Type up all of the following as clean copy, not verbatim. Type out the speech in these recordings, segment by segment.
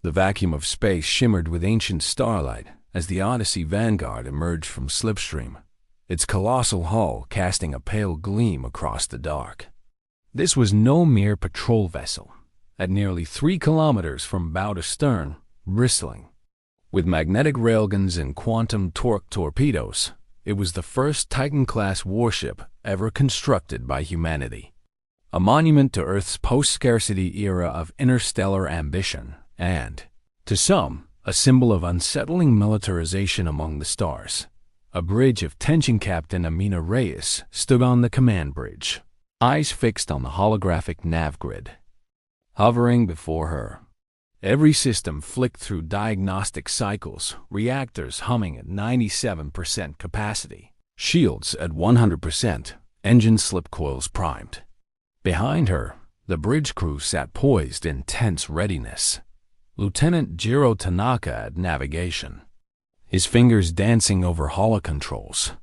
The vacuum of space shimmered with ancient starlight as the Odyssey Vanguard emerged from slipstream, its colossal hull casting a pale gleam across the dark. This was no mere patrol vessel. At nearly 3 kilometers from bow to stern, bristling with magnetic railguns and quantum torque torpedoes, it was the first Titan-class warship ever constructed by humanity. A monument to Earth's post-scarcity era of interstellar ambition and, to some, a symbol of unsettling militarization among the stars. A bridge of tension Captain Amina Reyes stood on the command bridge, eyes fixed on the holographic nav grid. Hovering before her, every system flicked through diagnostic cycles, reactors humming at 97% capacity, shields at 100%, engine slip coils primed. Behind her, the bridge crew sat poised in tense readiness. Lieutenant Jiro Tanaka at navigation, his fingers dancing over holocontrols.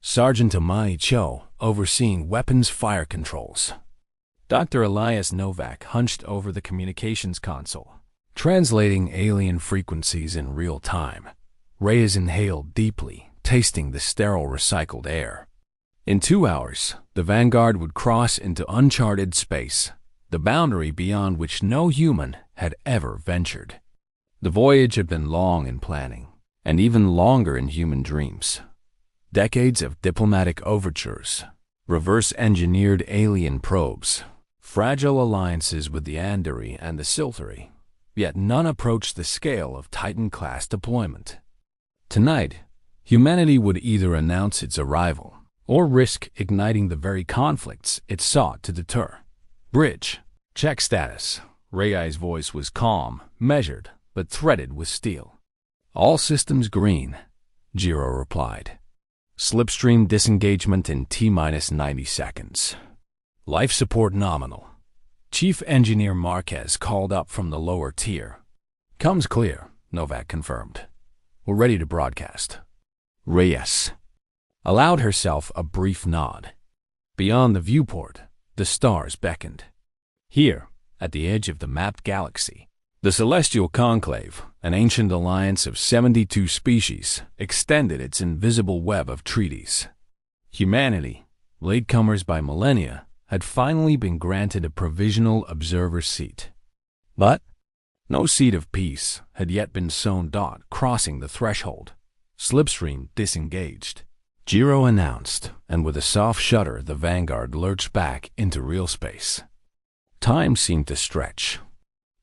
Sergeant Amai Cho overseeing weapons fire controls. Dr. Elias Novak hunched over the communications console, translating alien frequencies in real time. Reyes inhaled deeply, tasting the sterile recycled air. In 2 hours, the Vanguard would cross into uncharted space, the boundary beyond which no human had ever ventured. The voyage had been long in planning, and even longer in human dreams. Decades of diplomatic overtures, reverse-engineered alien probes, fragile alliances with the Andari and the Silthari, yet none approached the scale of Titan-class deployment. Tonight, humanity would either announce its arrival or risk igniting the very conflicts it sought to deter. Bridge, check status. Reyes' voice was calm, measured, but threaded with steel. All systems green, Jiro replied. Slipstream disengagement in T-minus 90 seconds. Life support nominal. Chief Engineer Marquez called up from the lower tier. Comes clear, Novak confirmed. We're ready to broadcast. Reyes allowed herself a brief nod. Beyond the viewport, the stars beckoned. Here, at the edge of the mapped galaxy, the Celestial Conclave, an ancient alliance of 72 species, extended its invisible web of treaties. Humanity, latecomers by millennia, had finally been granted a provisional observer seat. But no seed of peace had yet been sown. Crossing the threshold, Slipstream disengaged. Jiro announced, and with a soft shudder the Vanguard lurched back into real space. Time seemed to stretch.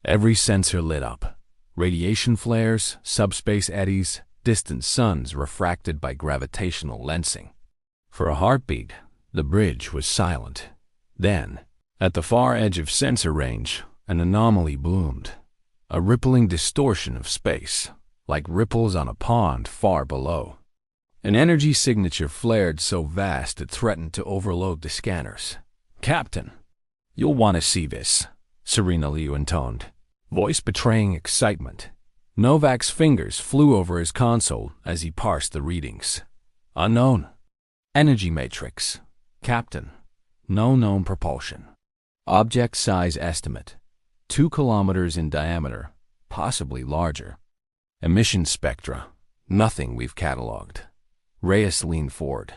Every sensor lit up. Radiation flares, subspace eddies, distant suns refracted by gravitational lensing. For a heartbeat, the bridge was silent. Then, at the far edge of sensor range, an anomaly bloomed. A rippling distortion of space, like ripples on a pond far below. An energy signature flared so vast it threatened to overload the scanners. Captain, you'll want to see this, Serena Liu intoned, voice betraying excitement. Novak's fingers flew over his console as he parsed the readings. Unknown. Energy matrix. Captain. No known propulsion. Object size estimate. 2 kilometers in diameter, possibly larger. Emission spectra. Nothing we've cataloged. Reyes leaned forward.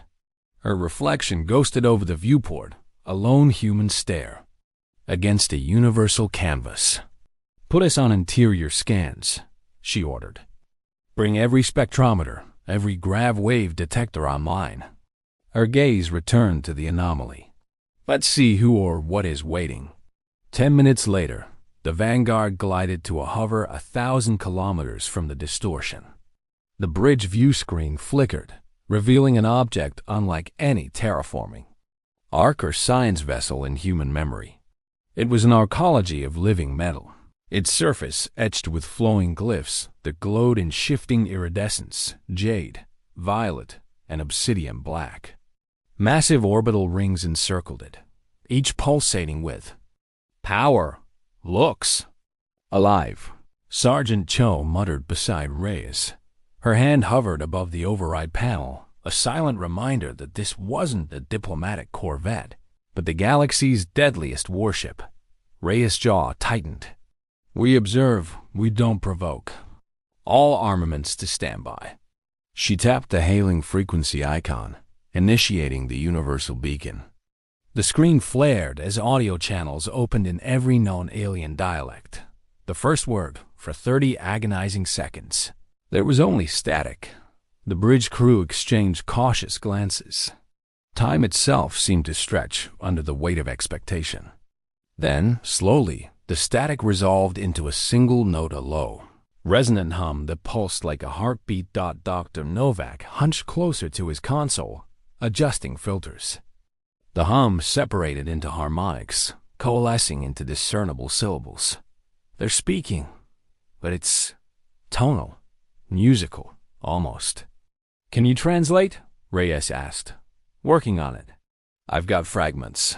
Her reflection ghosted over the viewport, a lone human stare. Against a universal canvas. Put us on interior scans, she ordered. Bring every spectrometer, every grav wave detector online. Her gaze returned to the anomaly. Let's see who or what is waiting. 10 minutes later, the Vanguard glided to a hover 1,000 kilometers from the distortion. The bridge view screen flickered, revealing an object unlike any terraforming arc or science vessel in human memory. It was an arcology of living metal, its surface etched with flowing glyphs that glowed in shifting iridescence, jade, violet, and obsidian black. Massive orbital rings encircled it, each pulsating with power, looks, alive. Sergeant Cho muttered beside Reyes. Her hand hovered above the override panel, a silent reminder that this wasn't a diplomatic corvette, but the galaxy's deadliest warship. Reyes' jaw tightened. We observe, we don't provoke. All armaments to standby. She tapped the hailing frequency icon, initiating the universal beacon. The screen flared as audio channels opened in every known alien dialect. The first word for 30 agonizing seconds. There was only static. The bridge crew exchanged cautious glances. Time itself seemed to stretch under the weight of expectation. Then, slowly, the static resolved into a single note, a low, resonant hum that pulsed like a heartbeat. Dr. Novak hunched closer to his console, adjusting filters. The hum separated into harmonics, coalescing into discernible syllables. They're speaking, but it's tonal, musical, almost. Can you translate? Reyes asked. Working on it. I've got fragments.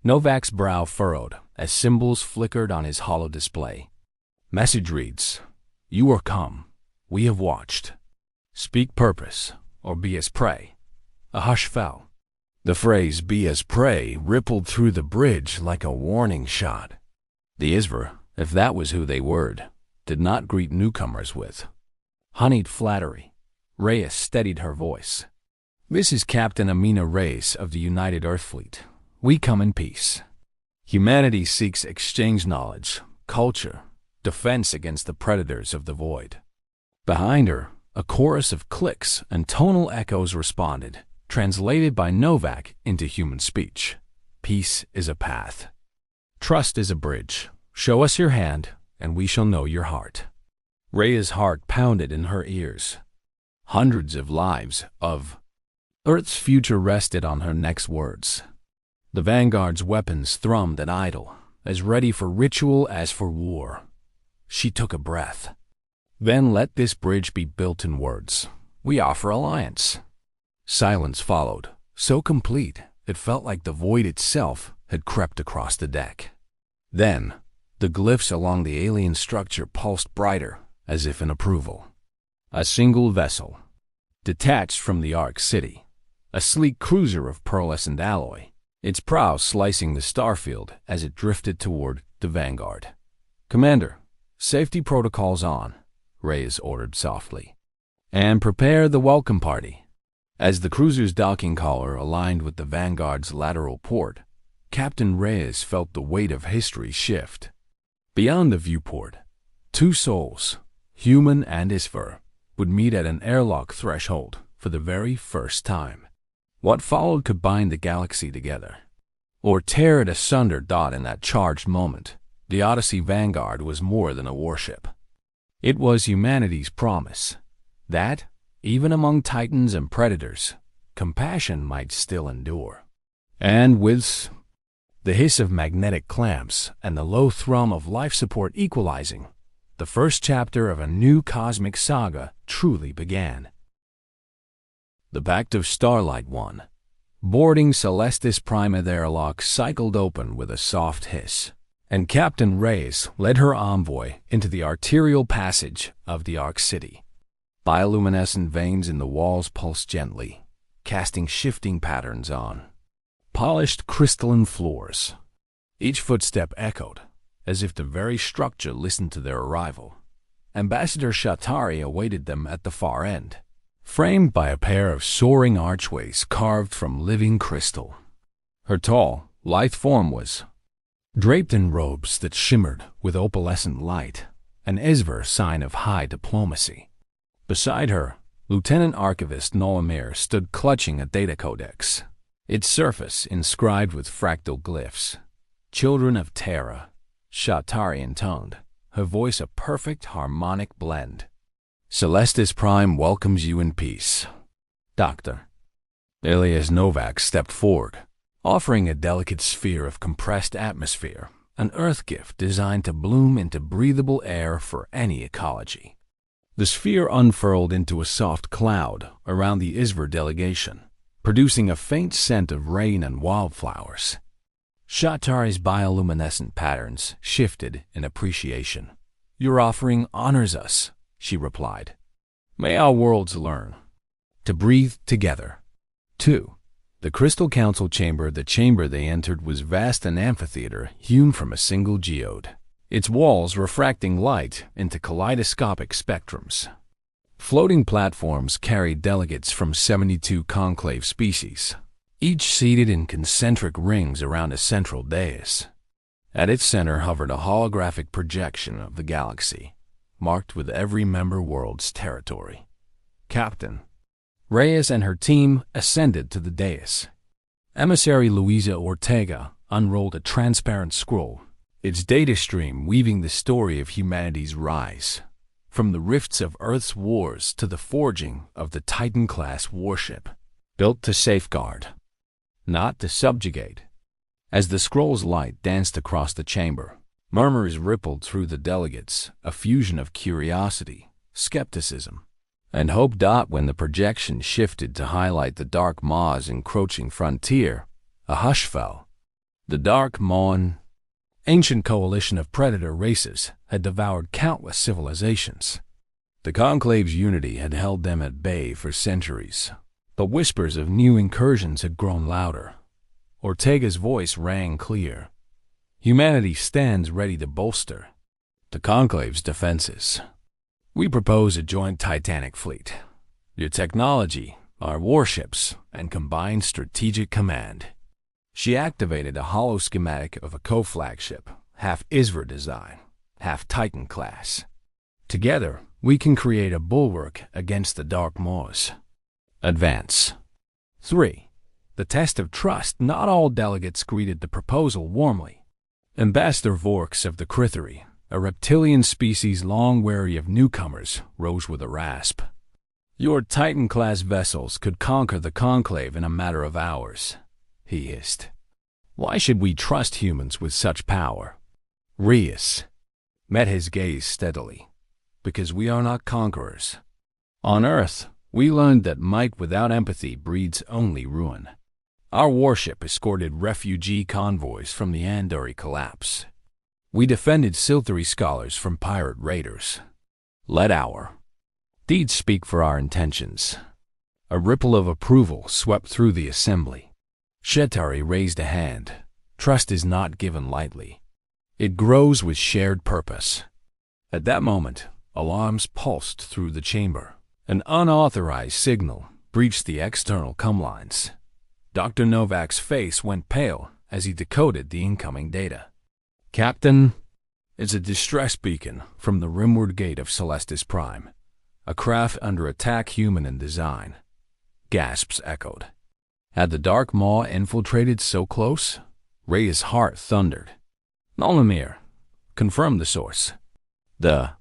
Novak's brow furrowed as symbols flickered on his hollow display. Message reads, "You are come. We have watched. Speak purpose, or be as prey." A hush fell. The phrase "be as prey" rippled through the bridge like a warning shot. The Isver, if that was who they were, did not greet newcomers with honeyed flattery. Reyes steadied her voice. "This is Captain Amina Reyes of the United Earth Fleet. We come in peace. Humanity seeks exchange knowledge, culture, defense against the predators of the void." Behind her, a chorus of clicks and tonal echoes responded, translated by Novak into human speech. Peace is a path. Trust is a bridge. Show us your hand, and we shall know your heart. Rhea's heart pounded in her ears. Hundreds of lives of Earth's future rested on her next words. The Vanguard's weapons thrummed and idle, as ready for ritual as for war. She took a breath. Then let this bridge be built in words. We offer alliance. Silence followed, so complete it felt like the void itself had crept across the deck. Then, the glyphs along the alien structure pulsed brighter, as if in approval. A single vessel, detached from the Ark City, a sleek cruiser of pearlescent alloy, its prow slicing the starfield as it drifted toward the Vanguard. "Commander, safety protocols on," Reyes ordered softly. "And prepare the welcome party." As the cruiser's docking collar aligned with the Vanguard's lateral port, Captain Reyes felt the weight of history shift. Beyond the viewport, two souls, human and Isver, would meet at an airlock threshold for the very first time. What followed could bind the galaxy together, or tear it asunder. In that charged moment, the Odyssey Vanguard was more than a warship. It was humanity's promise that, even among titans and predators, compassion might still endure. And with the hiss of magnetic clamps and the low thrum of life support equalizing, the first chapter of a new cosmic saga truly began. The Pact of Starlight 1. Boarding Celestis Prima. The airlock cycled open with a soft hiss, and Captain Reyes led her envoy into the arterial passage of the Ark City. Bioluminescent veins in the walls pulsed gently, casting shifting patterns on polished crystalline floors. Each footstep echoed, as if the very structure listened to their arrival. Ambassador Shatari awaited them at the far end, framed by a pair of soaring archways carved from living crystal. Her tall, lithe form was draped in robes that shimmered with opalescent light, an Isver sign of high diplomacy. Beside her, Lieutenant Archivist Nolamir stood clutching a data codex, its surface inscribed with fractal glyphs. "Children of Terra," Shatari intoned, her voice a perfect harmonic blend. "Celestis Prime welcomes you in peace, Doctor." Elias Novak stepped forward, offering a delicate sphere of compressed atmosphere, an Earth gift designed to bloom into breathable air for any ecology. The sphere unfurled into a soft cloud around the Isver delegation, producing a faint scent of rain and wildflowers. Shatari's bioluminescent patterns shifted in appreciation. "Your offering honors us," she replied. "May our worlds learn to breathe together." 2. The Crystal Council chamber. The chamber they entered was vast, an amphitheater hewn from a single geode. its walls refracting light into kaleidoscopic spectrums. Floating platforms carried delegates from 72 conclave species, each seated in concentric rings around a central dais. At its center hovered a holographic projection of the galaxy, marked with every member world's territory. Captain Reyes and her team ascended to the dais. Emissary Luisa Ortega unrolled a transparent scroll, its data stream weaving the story of humanity's rise, from the rifts of Earth's wars to the forging of the Titan-class warship, built to safeguard, not to subjugate. As the scroll's light danced across the chamber, murmurs rippled through the delegates, a fusion of curiosity, skepticism, and hope. When the projection shifted to highlight the Dark Maw's encroaching frontier, a hush fell. The Dark Maw, an ancient coalition of predator races, had devoured countless civilizations. The Conclave's unity had held them at bay for centuries, but whispers of new incursions had grown louder. Ortega's voice rang clear. Humanity stands ready to bolster the Conclave's defenses. We propose a joint Titanic fleet. Your technology, our warships, and combined strategic command. She activated a hollow schematic of a co-flagship, half ISVR design, half Titan class. Together, we can create a bulwark against the Dark Maws. Advance. 3. The test of trust. Not all delegates greeted the proposal warmly. Ambassador Orcs of the Critheri, a reptilian species long wary of newcomers, rose with a rasp. Your Titan-class vessels could conquer the Conclave in a matter of hours, he hissed. Why should we trust humans with such power? Reyes met his gaze steadily. Because we are not conquerors. On Earth, we learned that might without empathy breeds only ruin. Our warship escorted refugee convoys from the Andori collapse. We defended Siltheri scholars from pirate raiders. Let our deeds speak for our intentions. A ripple of approval swept through the assembly. Shetari raised a hand. Trust is not given lightly. It grows with shared purpose. At that moment, alarms pulsed through the chamber. An unauthorized signal breached the external comm lines. Dr. Novak's face went pale as he decoded the incoming data. Captain, it's a distress beacon from the rimward gate of Celestis Prime. A craft under attack, human in design. Gasps echoed. Had the Dark Maw infiltrated so close? Reyes' heart thundered. Nolamir, confirm the source. The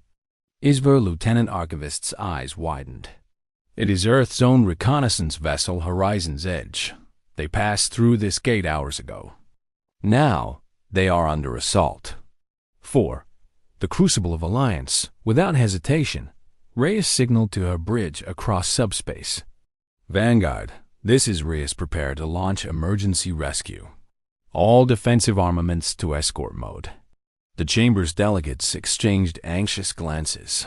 ISVR Lieutenant Archivist's eyes widened. It is Earth's own reconnaissance vessel, Horizon's Edge. They passed through this gate hours ago. Now, they are under assault. 4. The Crucible of Alliance. Without hesitation, Reyes signaled to her bridge across subspace. Vanguard, this is Reyes. Prepare to launch emergency rescue. All defensive armaments to escort mode. The chamber's delegates exchanged anxious glances.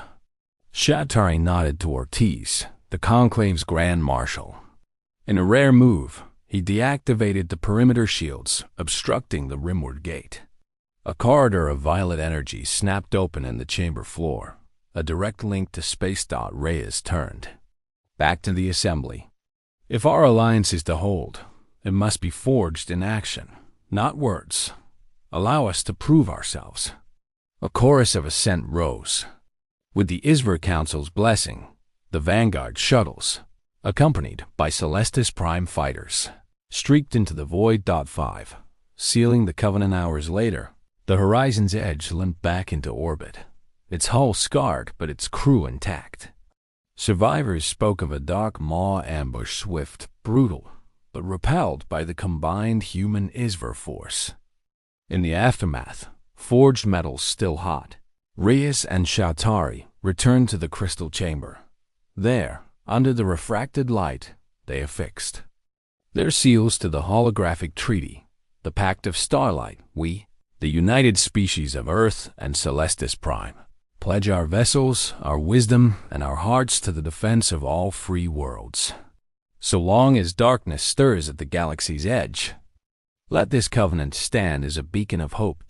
Shatari nodded to Ortiz, the Conclave's Grand Marshal. In a rare move, he deactivated the perimeter shields obstructing the rimward gate. A corridor of violet energy snapped open in the chamber floor, a direct link to space. Reyes turned back to the assembly. If our alliance is to hold, it must be forged in action, not words. Allow us to prove ourselves. A chorus of assent rose. With the ISVR Council's blessing, the Vanguard shuttles, accompanied by Celestis Prime fighters, streaked into the void. 5. Sealing the Covenant. Hours later, the Horizon's Edge limped back into orbit, its hull scarred but its crew intact. Survivors spoke of a Dark Maw ambush, swift, brutal, but repelled by the combined human ISVR force. In the aftermath, forged metals still hot, Reyes and Shatari returned to the crystal chamber. There, under the refracted light, they affixed their seals to the holographic treaty, the Pact of Starlight. We, the united species of Earth and Celestis Prime, pledge our vessels, our wisdom, and our hearts to the defense of all free worlds. So long as darkness stirs at the galaxy's edge, let this covenant stand as a beacon of hope.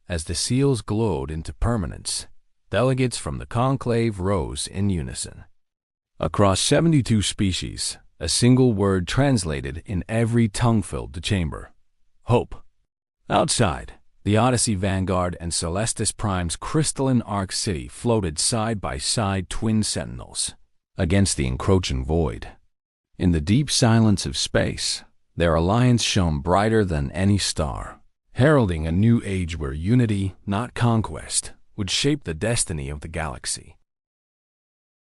As the seals glowed into permanence, delegates from the conclave rose in unison. Across 72 species, a single word translated in every tongue filled the chamber: hope. Outside, the Odyssey Vanguard and Celestis Prime's crystalline arc city floated side by side, twin sentinels, against the encroaching void. In the deep silence of space, their alliance shone brighter than any star, heralding a new age where unity, not conquest, would shape the destiny of the galaxy.